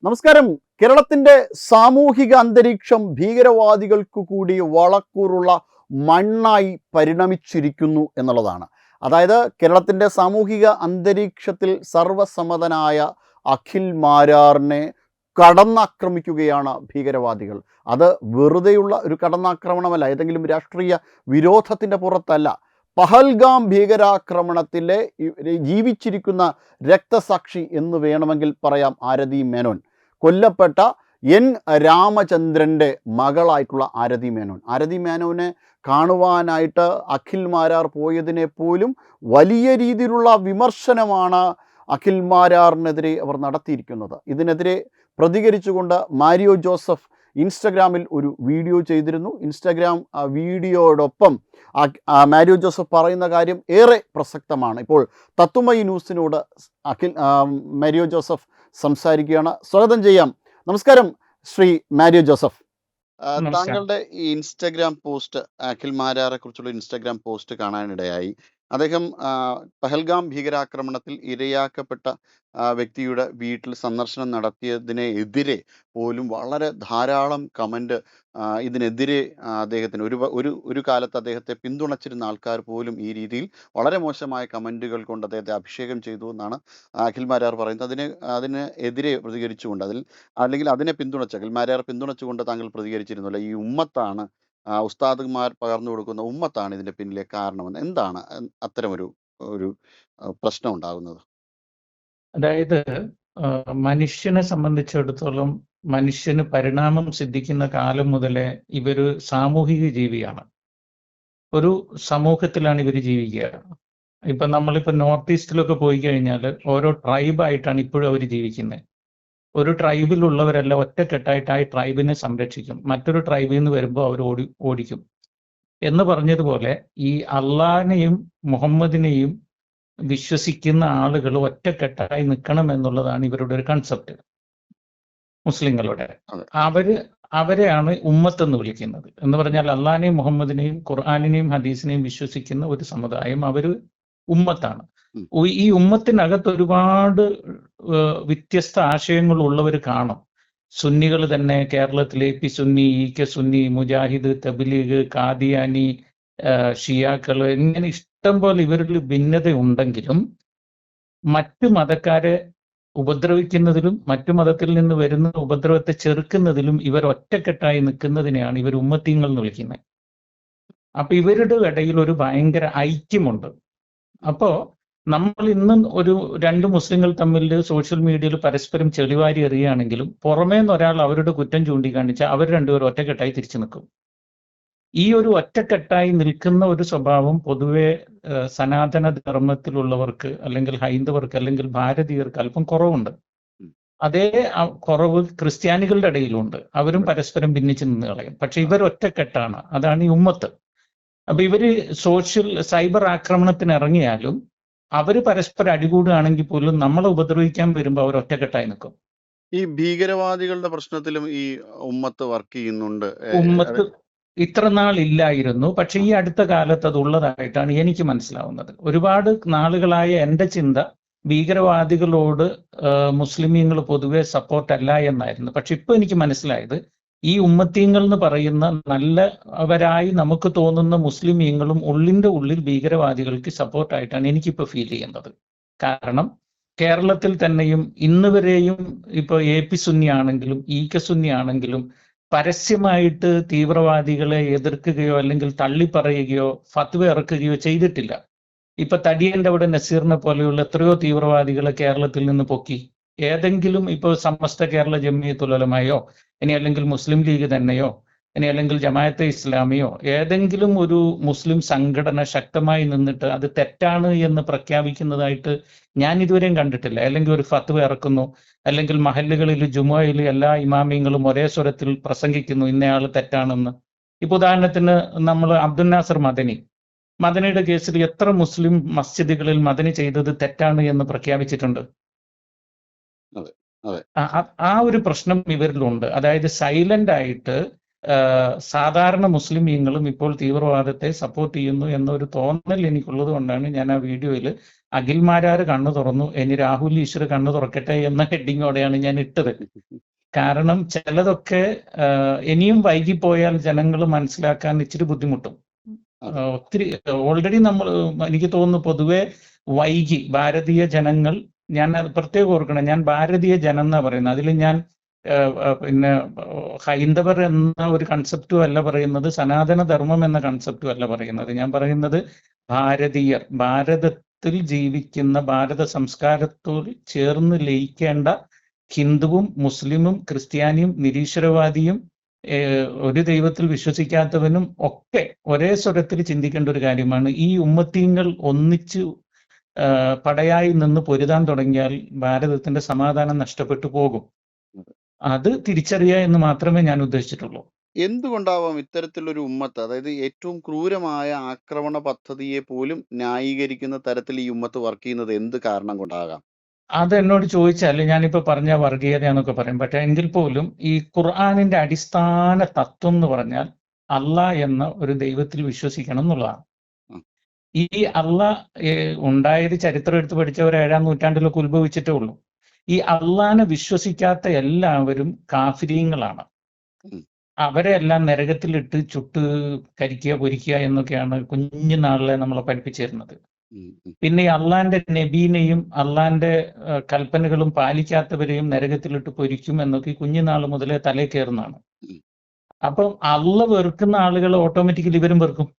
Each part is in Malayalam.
നമസ്കാരം. കേരളത്തിന്റെ സാമൂഹിക അന്തരീക്ഷം ഭീകരവാദികൾക്ക് കൂടി വളക്കൂറുള്ള മണ്ണായി പരിണമിച്ചിരിക്കുന്നു എന്നുള്ളതാണ്. അതായത് കേരളത്തിന്റെ സാമൂഹിക അന്തരീക്ഷത്തിൽ സർവസമ്മതനായ അഖിൽ മാരാറിനെ കടന്നാക്രമിക്കുകയാണ് ഭീകരവാദികൾ. അത് വെറുതെയുള്ള ഒരു കടന്നാക്രമണമല്ല, ഏതെങ്കിലും രാഷ്ട്രീയ വിരോധത്തിൻ്റെ പുറത്തല്ല. പഹൽഗാം ഭീകരാക്രമണത്തിലെ ജീവിച്ചിരിക്കുന്ന രക്തസാക്ഷി എന്ന് വേണമെങ്കിൽ പറയാം ആരതി മേനോൻ. കൊല്ലപ്പെട്ട എൻ രാമചന്ദ്രൻ്റെ മകളായിട്ടുള്ള ആരതി മേനോനെ കാണുവാനായിട്ട് അഖിൽ മാരാർ പോയതിനെ പോലും വലിയ രീതിയിലുള്ള വിമർശനമാണ് അഖിൽ മാരാറിനെതിരെ അവർ നടത്തിയിരിക്കുന്നത്. ഇതിനെതിരെ പ്രതികരിച്ചുകൊണ്ട് മാരിയോ ജോസഫ് ഇൻസ്റ്റഗ്രാമിൽ ഒരു വീഡിയോ ചെയ്തിരുന്നു. ഇൻസ്റ്റഗ്രാം വീഡിയോയോടൊപ്പം മാരിയോ ജോസഫ് പറയുന്ന കാര്യം ഏറെ പ്രസക്തമാണ്. ഇപ്പോൾ തത്തുമയി ന്യൂസിനോട് മാരിയോ ജോസഫ് സംസാരിക്കുകയാണ്. സ്വാഗതം ചെയ്യാം. നമസ്കാരം ശ്രീ മാരിയോ ജോസഫ്. താങ്കളുടെ ഈ ഇൻസ്റ്റഗ്രാം പോസ്റ്റ്, അഖിൽ മാരാറെ കുറിച്ചുള്ള ഇൻസ്റ്റഗ്രാം പോസ്റ്റ് കാണാനിടയായി. അദ്ദേഹം പഹൽഗാം ഭീകരാക്രമണത്തിൽ ഇരയാക്കപ്പെട്ട വ്യക്തിയുടെ വീട്ടിൽ സന്ദർശനം നടത്തിയതിനെ എതിരെ പോലും വളരെ ധാരാളം കമൻറ്റ് ഇതിനെതിരെ അദ്ദേഹത്തിന് ഒരു കാലത്ത് അദ്ദേഹത്തെ പിന്തുണച്ചിരുന്ന ആൾക്കാർ പോലും ഈ രീതിയിൽ വളരെ മോശമായ കമൻറ്റുകൾ കൊണ്ട് അദ്ദേഹത്തെ അഭിഷേകം ചെയ്തു എന്നാണ് അഖിൽ മാരാർ പറയുന്നത്. അതിന് എതിരെ പ്രതികരിച്ചുകൊണ്ട് അല്ലെങ്കിൽ അതിനെ പിന്തുണച്ച് അഖിൽ മാരാർ പിന്തുണച്ചുകൊണ്ട് താങ്കൾ പ്രതികരിച്ചിരുന്നല്ലോ. ഈ ഉമ്മത്താണ്, ഉസ്താദുമാർ പകർന്നു കൊടുക്കുന്ന ഉമ്മത്താണ് ഇതിന്റെ പിന്നിലെ കാരണമെന്ന്. എന്താണ് അത്തരമൊരു പ്രശ്നം ഉണ്ടാകുന്നത്? അതായത് മനുഷ്യനെ സംബന്ധിച്ചിടത്തോളം മനുഷ്യന് പരിണാമം സിദ്ധിക്കുന്ന കാലം മുതലേ ഇവര് സാമൂഹിക ജീവിയാണ്. ഒരു സമൂഹത്തിലാണ് ഇവർ ജീവിക്കുക. ഇപ്പൊ നമ്മളിപ്പോ നോർത്ത് ഈസ്റ്റിലൊക്കെ പോയി കഴിഞ്ഞാൽ ഓരോ ട്രൈബായിട്ടാണ് ഇപ്പോഴും അവർ ജീവിക്കുന്നത്. ഒരു ട്രൈബിലുള്ളവരെല്ലാം ഒറ്റക്കെട്ടായിട്ട് ആ ട്രൈബിനെ സംരക്ഷിക്കും. മറ്റൊരു ട്രൈബിൽ നിന്ന് വരുമ്പോൾ അവർ ഓടിക്കും എന്ന് പറഞ്ഞതുപോലെ ഈ അള്ളാഹിനെയും മുഹമ്മദിനെയും വിശ്വസിക്കുന്ന ആളുകൾ ഒറ്റക്കെട്ടായി നിൽക്കണം എന്നുള്ളതാണ് ഇവരുടെ ഒരു കൺസെപ്റ്റ്. മുസ്ലിങ്ങളുടെ അവരെയാണ് ഉമ്മത്ത് എന്ന് വിളിക്കുന്നത്. എന്ന് പറഞ്ഞാൽ അള്ളാഹിനെയും മുഹമ്മദിനെയും ഖുർആാനിനെയും ഹദീസിനെയും വിശ്വസിക്കുന്ന ഒരു സമുദായം അവര് ഉമ്മത്താണ്. ഈ ഉമ്മത്തിനകത്ത് ഒരുപാട് വ്യത്യസ്ത ആശയങ്ങൾ ഉള്ളവർ കാണും. സുന്നികൾ തന്നെ കേരളത്തിലെ പി സുന്നി, കെ സുന്നി, മുജാഹിദ്, തബ്ലീഗ്, കാദിയാനി, ഷിയാക്കള്, ഇങ്ങനെ ഇഷ്ടം പോലെ ഇവരിൽ ഭിന്നത ഉണ്ടെങ്കിലും മറ്റു മതക്കാരെ ഉപദ്രവിക്കുന്നതിലും മറ്റു മതത്തിൽ നിന്ന് വരുന്ന ഉപദ്രവത്തെ ചെറുക്കുന്നതിലും ഇവർ ഒറ്റക്കെട്ടായി നിൽക്കുന്നതിനെയാണ് ഇവർ ഉമ്മത്തീങ്ങൾ എന്ന് വിളിക്കുന്നത്. അപ്പൊ ഇവരുടെ ഇടയിൽ ഒരു ഭയങ്കര ഐക്യമുണ്ട്. അപ്പോ നമ്മൾ ഇന്നും രണ്ട് മുസ്ലിങ്ങൾ തമ്മിൽ സോഷ്യൽ മീഡിയയിൽ പരസ്പരം ചെളിവാരി എറിയുകയാണെങ്കിലും പുറമേ നിന്ന് ഒരാൾ അവരുടെ കുറ്റം ചൂണ്ടിക്കാണിച്ചാൽ അവർ രണ്ടുപേരും ഒറ്റക്കെട്ടായി തിരിച്ചു നിൽക്കും. ഈ ഒരു ഒറ്റക്കെട്ടായി നിൽക്കുന്ന ഒരു സ്വഭാവം പൊതുവെ സനാതന ധർമ്മത്തിലുള്ളവർക്ക് അല്ലെങ്കിൽ ഹൈന്ദവർക്ക് അല്ലെങ്കിൽ ഭാരതീയർക്ക് അല്പം കുറവുണ്ട്. അതേ കുറവ് ക്രിസ്ത്യാനികളുടെ ഇടയിലുണ്ട്. അവരും പരസ്പരം ഭിന്നിച്ച് നിന്ന് കളയും. പക്ഷെ ഇവർ ഒറ്റക്കെട്ടാണ്. അതാണ് ഈ ഉമ്മത്ത്. അപ്പൊ ഇവര് സൈബർ ആക്രമണത്തിന് ഇറങ്ങിയാലും അവര് പരസ്പരം അടികൂടുകയാണെങ്കിൽ പോലും നമ്മളെ ഉപദ്രവിക്കാൻ വരുമ്പോൾ അവർ ഒറ്റക്കെട്ടായി നിൽക്കും. ഈ ഭീകരവാദികളുടെ പ്രശ്നത്തിലും ഈ ഉമ്മത്ത് വർക്ക് ചെയ്യുന്നുണ്ട്. ഉമ്മത്ത് ഇത്ര നാൾ ഇല്ലായിരുന്നു, പക്ഷെ ഈ അടുത്ത കാലത്ത് അത് ഉള്ളതായിട്ടാണ് എനിക്ക് മനസ്സിലാവുന്നത്. ഒരുപാട് നാളുകളായ എൻ്റെ ചിന്ത ഭീകരവാദികളോട് മുസ്ലിമീങ്ങൾ പൊതുവെ സപ്പോർട്ടല്ല എന്നായിരുന്നു. പക്ഷെ ഇപ്പൊ എനിക്ക് മനസ്സിലായത് ഈ ഉമ്മത്തീങ്ങൾ എന്ന് പറയുന്ന നല്ലവരായി നമുക്ക് തോന്നുന്ന മുസ്ലിമീങ്ങളും ഉള്ളിൻ്റെ ഉള്ളിൽ ഭീകരവാദികൾക്ക് സപ്പോർട്ടായിട്ടാണ് എനിക്കിപ്പോൾ ഫീൽ ചെയ്യുന്നത്. കാരണം കേരളത്തിൽ തന്നെയും ഇന്ന് വരെയും ഇപ്പോൾ AP സുന്നി ആണെങ്കിലും കെ സുന്നി ആണെങ്കിലും പരസ്യമായിട്ട് തീവ്രവാദികളെ എതിർക്കുകയോ അല്ലെങ്കിൽ തള്ളിപ്പറയുകയോ ഫത്വ ഇറക്കുകയോ ചെയ്തിട്ടില്ല. ഇപ്പൊ തടിയന്റെ അവിടെ നസീറിനെ പോലെയുള്ള എത്രയോ തീവ്രവാദികളെ കേരളത്തിൽ നിന്ന് പൊക്കി. ഏതെങ്കിലും ഇപ്പോൾ സമസ്ത കേരള ജംഇയ്യത്തുൽ ഉലമയോ ഇനി അല്ലെങ്കിൽ മുസ്ലിം ലീഗ് തന്നെയോ ഇനി അല്ലെങ്കിൽ ജമാഅത്തെ ഇസ്ലാമിയോ ഏതെങ്കിലും ഒരു മുസ്ലിം സംഘടന ശക്തമായി നിന്നിട്ട് അത് തെറ്റാണ് എന്ന് പ്രഖ്യാപിക്കുന്നതായിട്ട് ഞാൻ ഇതുവരെയും കണ്ടിട്ടില്ല. അല്ലെങ്കിൽ ഒരു ഫത്വ ഇറക്കുന്നു, അല്ലെങ്കിൽ മഹല്ലുകളിൽ ജുമുഅയിൽ എല്ലാ ഇമാമിയങ്ങളും ഒരേ സ്വരത്തിൽ പ്രസംഗിക്കുന്നു ഇന്നയാൾ തെറ്റാണെന്ന്. ഇപ്പൊ ഉദാഹരണത്തിന് നമ്മൾ അബ്ദുൽ നാസർ മദനിയുടെ കേസിൽ എത്ര മുസ്ലിം മസ്ജിദുകളിൽ മദനി ചെയ്തത് തെറ്റാണ് എന്ന് പ്രഖ്യാപിച്ചിട്ടുണ്ട്. ആ ഒരു പ്രശ്നം ഇവരിലുണ്ട്. അതായത് സൈലന്റ് ആയിട്ട് സാധാരണ മുസ്ലിമീങ്ങളും ഇപ്പോൾ തീവ്രവാദത്തെ സപ്പോർട്ട് ചെയ്യുന്നു എന്നൊരു തോന്നൽ എനിക്കുള്ളത് കൊണ്ടാണ് ഞാൻ ആ വീഡിയോയിൽ അഖിൽമാരാർ കണ്ണു തുറന്നു, ഇനി രാഹുൽ ഈശ്വർ കണ്ണു തുറക്കട്ടെ എന്ന ഹെഡിങ്ങോടെയാണ് ഞാൻ ഇട്ടത്. കാരണം ചിലതൊക്കെ ഇനിയും വൈകിപ്പോയാൽ ജനങ്ങൾ മനസ്സിലാക്കാൻ ഇച്ചിരി ബുദ്ധിമുട്ടും. ഒത്തിരി ഓൾറെഡി നമ്മൾ, എനിക്ക് തോന്നുന്നു പൊതുവെ വൈകി ഭാരതീയ ജനങ്ങൾ, ഞാൻ അത് പ്രത്യേകം ഓർക്കണം, ഞാൻ ഭാരതീയ ജനം എന്നാ പറയുന്നത്. അതിൽ ഞാൻ പിന്നെ ഹൈന്ദവർ എന്ന ഒരു കൺസെപ്റ്റും അല്ല പറയുന്നത്, സനാതന ധർമ്മം എന്ന കൺസെപ്റ്റും അല്ല പറയുന്നത്. ഞാൻ പറയുന്നത് ഭാരതീയർ, ഭാരതത്തിൽ ജീവിക്കുന്ന, ഭാരത സംസ്കാരത്തോട് ചേർന്ന് ലയിക്കേണ്ട ഹിന്ദുവും മുസ്ലിമും ക്രിസ്ത്യാനിയും നിരീശ്വരവാദിയും ഒരു ദൈവത്തിൽ വിശ്വസിക്കാത്തവനും ഒക്കെ ഒരേ സ്വരത്തിൽ ചിന്തിക്കേണ്ട ഒരു കാര്യമാണ്. ഈ ഉമ്മത്തീങ്ങൾ ഒന്നിച്ചു പടയായി നിന്ന് പൊരുതാൻ തുടങ്ങിയാൽ ഭാരതത്തിന്റെ സമാധാനം നഷ്ടപ്പെട്ടു പോകും. അത് തിരിച്ചറിയുക എന്ന് മാത്രമേ ഞാൻ ഉദ്ദേശിച്ചിട്ടുള്ളൂ. എന്തുകൊണ്ടാവാം ഇത്തരത്തിലൊരു ഉമ്മത്ത്, അതായത് ഏറ്റവും ക്രൂരമായ ആക്രമണ പദ്ധതിയെ പോലും ന്യായീകരിക്കുന്ന തരത്തിൽ ഈ ഉമ്മത്ത് വർക്ക് ചെയ്യുന്നത് എന്ത് കാരണം കൊണ്ടാകാം? അത് എന്നോട് ചോദിച്ചാൽ ഞാനിപ്പോ പറഞ്ഞ വർഗീയതയാന്നൊക്കെ പറയും. പക്ഷെ എങ്കിൽ പോലും ഈ ഖുർആനിന്റെ അടിസ്ഥാന തത്വം എന്ന് പറഞ്ഞാൽ അള്ളാഹ് എന്ന ഒരു ദൈവത്തിൽ വിശ്വസിക്കണം എന്നുള്ളതാണ്. ഈ അള്ളാഹ് ഉണ്ടായത് ചരിത്രം എടുത്ത് പഠിച്ചവർ 7-ാം നൂറ്റാണ്ടിലൊക്കെ ഉത്ഭവിച്ചിട്ടേ ഉള്ളൂ. ഈ അള്ളാഹിനെ വിശ്വസിക്കാത്ത എല്ലാവരും കാഫിരീങ്ങളാണ്. അവരെ എല്ലാം നരകത്തിലിട്ട് ചുട്ട് കരിക്കുക പൊരിക്കുക എന്നൊക്കെയാണ് കുഞ്ഞുനാളിലെ നമ്മളെ പഠിപ്പിച്ചിരുന്നത്. പിന്നെ ഈ അള്ളാന്റെ നബീനെയും അള്ളാന്റെ കൽപ്പനകളും പാലിക്കാത്തവരെയും നരകത്തിലിട്ട് പൊരിക്കും എന്നൊക്കെ കുഞ്ഞുനാൾ മുതലേ തലേ കയറുന്നതാണ്. അപ്പം അള്ള വെറുക്കുന്ന ആളുകൾ ഓട്ടോമാറ്റിക്കലി ഇവരും വെറുക്കും.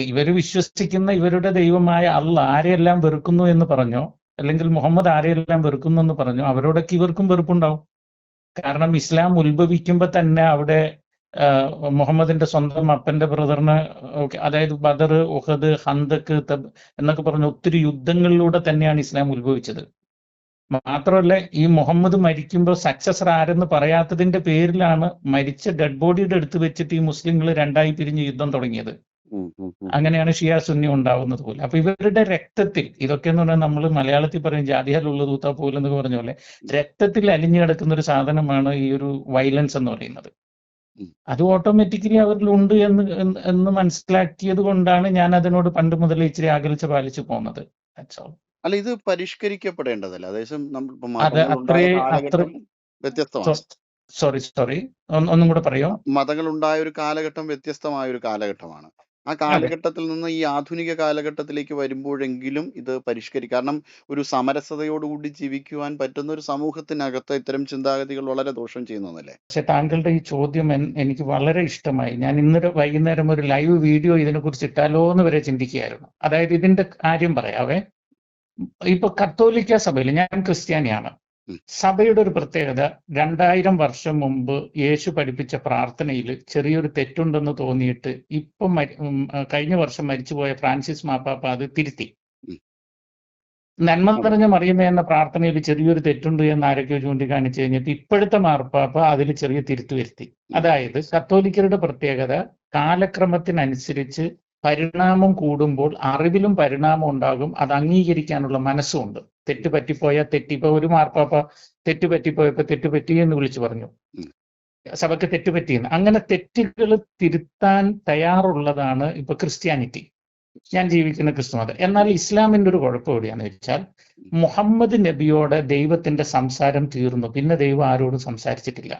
ഇവര് വിശ്വസിക്കുന്ന ഇവരുടെ ദൈവമായ അള്ള ആരെയെല്ലാം വെറുക്കുന്നു എന്ന് പറഞ്ഞോ, അല്ലെങ്കിൽ മുഹമ്മദ് ആരെയെല്ലാം വെറുക്കുന്നു എന്ന് പറഞ്ഞോ, അവരോടൊക്കെ ഇവർക്കും വെറുപ്പുണ്ടാവും. കാരണം ഇസ്ലാം ഉത്ഭവിക്കുമ്പോ തന്നെ അവിടെ മുഹമ്മദിന്റെ സ്വന്തം അപ്പന്റെ ബ്രദറിന്, അതായത് ബദർ, ഉഹദ്, ഹന്തക്ക് എന്നൊക്കെ പറഞ്ഞ ഒത്തിരി യുദ്ധങ്ങളിലൂടെ തന്നെയാണ് ഇസ്ലാം ഉത്ഭവിച്ചത്. മാത്രമല്ല ഈ മുഹമ്മദ് മരിക്കുമ്പോൾ സക്സസർ ആരെന്ന് പറയാത്തതിന്റെ പേരിലാണ് മരിച്ച ഡെഡ് ബോഡിയുടെ അടുത്ത് വെച്ചിട്ട് ഈ മുസ്ലിങ്ങൾ രണ്ടായി പിരിഞ്ഞ് യുദ്ധം തുടങ്ങിയത്. അങ്ങനെയാണ് ഷിയ സുന്നി ഉണ്ടാവുന്നത് പോലെ. അപ്പൊ ഇവരുടെ രക്തത്തിൽ, ഇതൊക്കെ എന്ന് പറഞ്ഞാൽ നമ്മൾ മലയാളത്തിൽ പറയും ജാതിയാലുള്ള തൂത്താ പോലെന്നൊക്കെ പറഞ്ഞ പോലെ രക്തത്തിൽ അലിഞ്ഞു കിടക്കുന്ന ഒരു സാധനമാണ് ഈ ഒരു വയലൻസ് എന്ന് പറയുന്നത്. അത് ഓട്ടോമാറ്റിക്കലി അവരിലുണ്ട് എന്ന് മനസ്സിലാക്കിയത് കൊണ്ടാണ് ഞാൻ അതിനോട് പണ്ട് മുതലേ ഇച്ചിരി അകൽച്ച പാലിച്ചു പോകുന്നത്. അല്ല, ഇത് പരിഷ്കരിക്കപ്പെടേണ്ടതല്ല. അതായത് വ്യത്യസ്തമാണ്. സോറി ഒന്നും കൂടെ പറയോ? മതങ്ങൾ ഉണ്ടായ ഒരു കാലഘട്ടം വ്യത്യസ്തമായ ഒരു കാലഘട്ടമാണ്. ആ കാലഘട്ടത്തിൽ നിന്ന് ഈ ആധുനിക കാലഘട്ടത്തിലേക്ക് വരുമ്പോഴെങ്കിലും ഇത് പരിഷ്കരിക്കും. കാരണം ഒരു സമരസതയോടുകൂടി ജീവിക്കുവാൻ പറ്റുന്ന ഒരു സമൂഹത്തിനകത്ത് ഇത്തരം ചിന്താഗതികൾ വളരെ ദോഷം ചെയ്യുന്നതല്ലേ? പക്ഷെ താങ്കളുടെ ഈ ചോദ്യം എനിക്ക് വളരെ ഇഷ്ടമായി. ഞാൻ ഇന്നലെ വൈകുന്നേരം ഒരു ലൈവ് വീഡിയോ ഇതിനെ കുറിച്ച് ഇട്ടാലോ എന്ന് വരെ ചിന്തിക്കുകയായിരുന്നു. അതായത് ഇതിന്റെ കാര്യം പറയാവേ. ഇപ്പൊ കത്തോലിക്ക സഭയിൽ, ഞാൻ ക്രിസ്ത്യാനിയാണ്, സഭയുടെ ഒരു പ്രത്യേകത, 2000 വർഷം മുമ്പ് യേശു പഠിപ്പിച്ച പ്രാർത്ഥനയിൽ ചെറിയൊരു തെറ്റുണ്ടെന്ന് തോന്നിയിട്ട് ഇപ്പം കഴിഞ്ഞ വർഷം മരിച്ചുപോയ ഫ്രാൻസിസ് മാപ്പാപ്പ അത് തിരുത്തി. നന്മ നിറഞ്ഞ മറിയമേ എന്ന പ്രാർത്ഥനയിൽ ചെറിയൊരു തെറ്റുണ്ട് എന്ന് ആരൊക്കെയോ ചൂണ്ടിക്കാണിച്ചു കഴിഞ്ഞിട്ട് ഇപ്പോഴത്തെ മാർപ്പാപ്പ അതിൽ ചെറിയ തിരുത്തു വരുത്തി. അതായത് കത്തോലിക്കരുടെ പ്രത്യേകത, കാലക്രമത്തിനനുസരിച്ച് പരിണാമം കൂടുമ്പോൾ അറിവിലും പരിണാമം ഉണ്ടാകും, അത് അംഗീകരിക്കാനുള്ള മനസ്സുമുണ്ട്. തെറ്റ് പറ്റിപ്പോയാൽ തെറ്റിപ്പോ ഒരു മാർപ്പാപ്പ തെറ്റ് പറ്റിപ്പോയപ്പോ തെറ്റുപറ്റി എന്ന് വിളിച്ചു പറഞ്ഞു, സഭയ്ക്ക് തെറ്റുപറ്റിയെന്ന്. അങ്ങനെ തെറ്റുകൾ തിരുത്താൻ തയ്യാറുള്ളതാണ് ഇപ്പൊ ക്രിസ്ത്യാനിറ്റി, ഞാൻ ജീവിക്കുന്ന ക്രിസ്തുമതം. എന്നാൽ ഇസ്ലാമിന്റെ ഒരു കുഴപ്പം എവിടെയാന്ന് വെച്ചാൽ, മുഹമ്മദ് നബിയോടെ ദൈവത്തിന്റെ സംസാരം തീർന്നു, പിന്നെ ദൈവം ആരോടും സംസാരിച്ചിട്ടില്ല.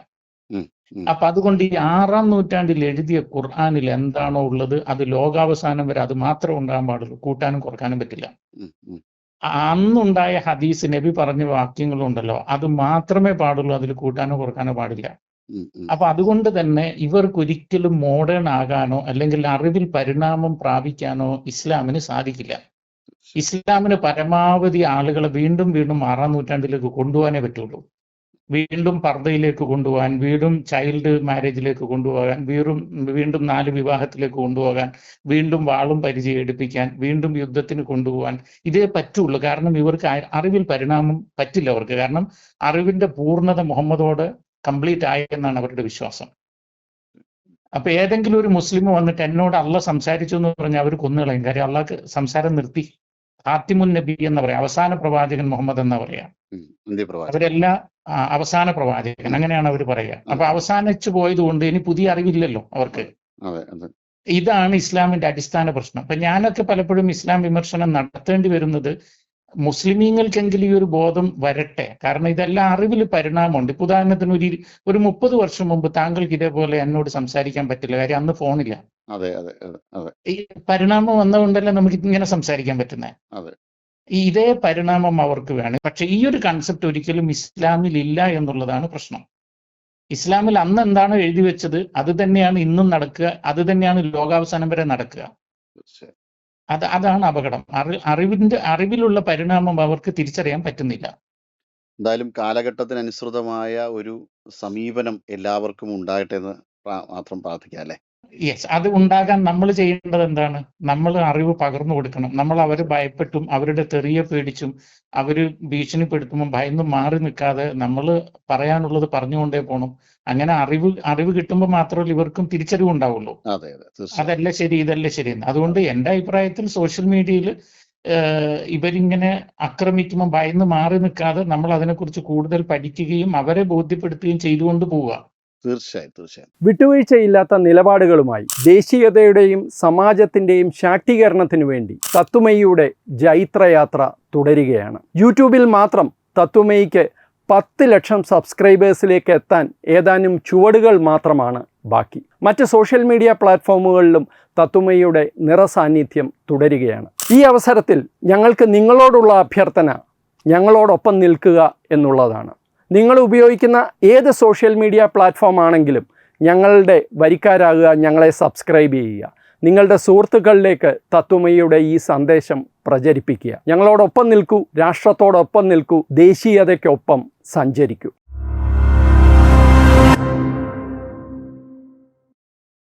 അപ്പൊ അതുകൊണ്ട് ഈ 6-ാം നൂറ്റാണ്ടിൽ എഴുതിയ ഖുർആനിൽ എന്താണോ ഉള്ളത് അത് ലോകാവസാനം വരെ അത് മാത്രമേ ഉണ്ടാകാൻ പാടുള്ളൂ, കൂട്ടാനും കുറക്കാനും പറ്റില്ല. അന്നുണ്ടായ ഹദീസ്, നബി പറഞ്ഞ വാക്യങ്ങളുണ്ടല്ലോ, അത് മാത്രമേ പാടുള്ളൂ, അതിൽ കൂട്ടാനോ കുറക്കാനോ പാടില്ല. അപ്പൊ അതുകൊണ്ട് തന്നെ ഇവർക്കൊരിക്കലും മോഡേൺ ആകാനോ അല്ലെങ്കിൽ അറിവിൽ പരിണാമം പ്രാപിക്കാനോ ഇസ്ലാമിന് സാധിക്കില്ല. ഇസ്ലാമിന് പരമാവധി ആളുകളെ വീണ്ടും വീണ്ടും 6-ാം നൂറ്റാണ്ടിലേക്ക് കൊണ്ടുപോകാനേ പറ്റുള്ളൂ. വീണ്ടും പർദ്ദയിലേക്ക് കൊണ്ടുപോകാൻ, വീണ്ടും ചൈൽഡ് മാരേജിലേക്ക് കൊണ്ടുപോകാൻ, വീണ്ടും 4 വിവാഹത്തിലേക്ക് കൊണ്ടുപോകാൻ, വീണ്ടും വാളും പരിചയം എടുപ്പിക്കാൻ, വീണ്ടും യുദ്ധത്തിന് കൊണ്ടുപോകാൻ, ഇതേ പറ്റുള്ളൂ. കാരണം ഇവർക്ക് അറിവിൽ പരിണാമം പറ്റില്ല അവർക്ക്. കാരണം അറിവിന്റെ പൂർണ്ണത മുഹമ്മദോട് കംപ്ലീറ്റ് ആയെന്നാണ് അവരുടെ വിശ്വാസം. അപ്പൊ ഏതെങ്കിലും ഒരു മുസ്ലിം വന്നിട്ട് എന്നോട് അള്ള സംസാരിച്ചു എന്ന് പറഞ്ഞാൽ അവർ കൊന്നുകളയും. കാര്യം അള്ളാഹ് സംസാരം നിർത്തി. ഹാത്തിമുൻ നബി എന്ന് പറയാം, അവസാന പ്രവാചകൻ മുഹമ്മദ് എന്നാ പറയാ. അവരെല്ലാം അവസാന പ്രവാചകൻ, അങ്ങനെയാണ് അവർ പറയുക. അപ്പൊ അവസാനിച്ചു പോയത് കൊണ്ട് ഇനി പുതിയ അറിവില്ലല്ലോ അവർക്ക്. ഇതാണ് ഇസ്ലാമിന്റെ അടിസ്ഥാന പ്രശ്നം. അപ്പൊ ഞാനൊക്കെ പലപ്പോഴും ഇസ്ലാം വിമർശനം നടത്തേണ്ടി വരുന്നത് മുസ്ലിമീങ്ങൾക്കെങ്കിലും ഈ ഒരു ബോധം വരട്ടെ. കാരണം ഇതെല്ലാം അറിവിൽ പരിണാമമുണ്ട്. ഇപ്പൊ ഉദാഹരണത്തിന് ഒരു 30 വർഷം മുമ്പ് താങ്കൾക്ക് ഇതേപോലെ എന്നോട് സംസാരിക്കാൻ പറ്റില്ല, കാര്യം അന്ന് ഫോണില്ല. അതെ അതെ അതെ അതെ ഈ പരിണാമം വന്നതുകൊണ്ടല്ലേ നമുക്ക് ഇങ്ങനെ സംസാരിക്കാൻ പറ്റുന്നത്. അതെ ഇതേ പരിണാമം അവർക്ക് വേണം. പക്ഷെ ഈ ഒരു കൺസെപ്റ്റ് ഒരിക്കലും ഇസ്ലാമിൽ ഇല്ല എന്നുള്ളതാണ് പ്രശ്നം. ഇസ്ലാമിൽ അന്ന് എന്താണോ എഴുതി വെച്ചത് അത് തന്നെയാണ് ഇന്നും നടക്കുക, അത് തന്നെയാണ് ലോകാവസാനം വരെ നടക്കുക. തീർച്ചയായും. അതാണ് അപകടം. അറിവിലുള്ള പരിണാമം അവർക്ക് തിരിച്ചറിയാൻ പറ്റുന്നില്ല. എന്തായാലും കാലഘട്ടത്തിനനുസൃതമായ ഒരു സമീപനം എല്ലാവർക്കും ഉണ്ടാകട്ടെ എന്ന് മാത്രം പ്രാർത്ഥിക്കാം അല്ലേ? യെസ്, അത് ഉണ്ടാകാൻ നമ്മൾ ചെയ്യേണ്ടത് എന്താണ്? നമ്മൾ അറിവ് പകർന്നു കൊടുക്കണം. നമ്മൾ അവരെ ഭയപ്പെട്ടും അവരുടെ തെറിയെ പേടിച്ചും അവര് ഭീഷണിപ്പെടുത്തുമ്പോൾ ഭയന്നും മാറി നിൽക്കാതെ നമ്മൾ പറയാനുള്ളത് പറഞ്ഞുകൊണ്ടേ പോകണം. അങ്ങനെ അറിവ് കിട്ടുമ്പോൾ മാത്രമല്ല ഇവർക്കും തിരിച്ചറിവുണ്ടാവുള്ളൂ. അതെ അതെ തീർച്ചയായും. അതല്ല ശരി, ഇതല്ല ശരി എന്ന്. അതുകൊണ്ട് എൻ്റെ അഭിപ്രായത്തിൽ സോഷ്യൽ മീഡിയയിൽ ഇവരിങ്ങനെ ആക്രമിക്കുമ്പോൾ ഭയന്ന് മാറി നിൽക്കാതെ നമ്മൾ അതിനെക്കുറിച്ച് കൂടുതൽ പഠിക്കുകയും അവരെ ബോധ്യപ്പെടുത്തുകയും ചെയ്തുകൊണ്ട് പോവുക. തീർച്ചയായും തീർച്ചയായും. വിട്ടുവീഴ്ചയില്ലാത്ത നിലപാടുകളുമായി ദേശീയതയുടെയും സമാജത്തിൻ്റെയും ശാക്തീകരണത്തിനു വേണ്ടി തത്വമയിയുടെ ജൈത്രയാത്ര തുടരുകയാണ്. യൂട്യൂബിൽ മാത്രം തത്വമയിക്ക് 10 ലക്ഷം സബ്സ്ക്രൈബേഴ്സിലേക്ക് എത്താൻ ഏതാനും ചുവടുകൾ മാത്രമാണ് ബാക്കി. മറ്റ് സോഷ്യൽ മീഡിയ പ്ലാറ്റ്ഫോമുകളിലും തത്വമയിയുടെ നിറസാന്നിധ്യം തുടരുകയാണ്. ഈ അവസരത്തിൽ ഞങ്ങൾക്ക് നിങ്ങളോടുള്ള അഭ്യർത്ഥന ഞങ്ങളോടൊപ്പം നിൽക്കുക എന്നുള്ളതാണ്. നിങ്ങൾ ഉപയോഗിക്കുന്ന ഏത് സോഷ്യൽ മീഡിയ പ്ലാറ്റ്ഫോം ആണെങ്കിലും ഞങ്ങളുടെ വരിക്കാരാകുക, ഞങ്ങളെ സബ്സ്ക്രൈബ് ചെയ്യുക, നിങ്ങളുടെ സുഹൃത്തുക്കളിലേക്ക് തത്വമയിയുടെ ഈ സന്ദേശം പ്രചരിപ്പിക്കുക. ഞങ്ങളോടൊപ്പം നിൽക്കൂ, രാഷ്ട്രത്തോടൊപ്പം നിൽക്കൂ, ദേശീയതയ്ക്കൊപ്പം സഞ്ചരിക്കൂ.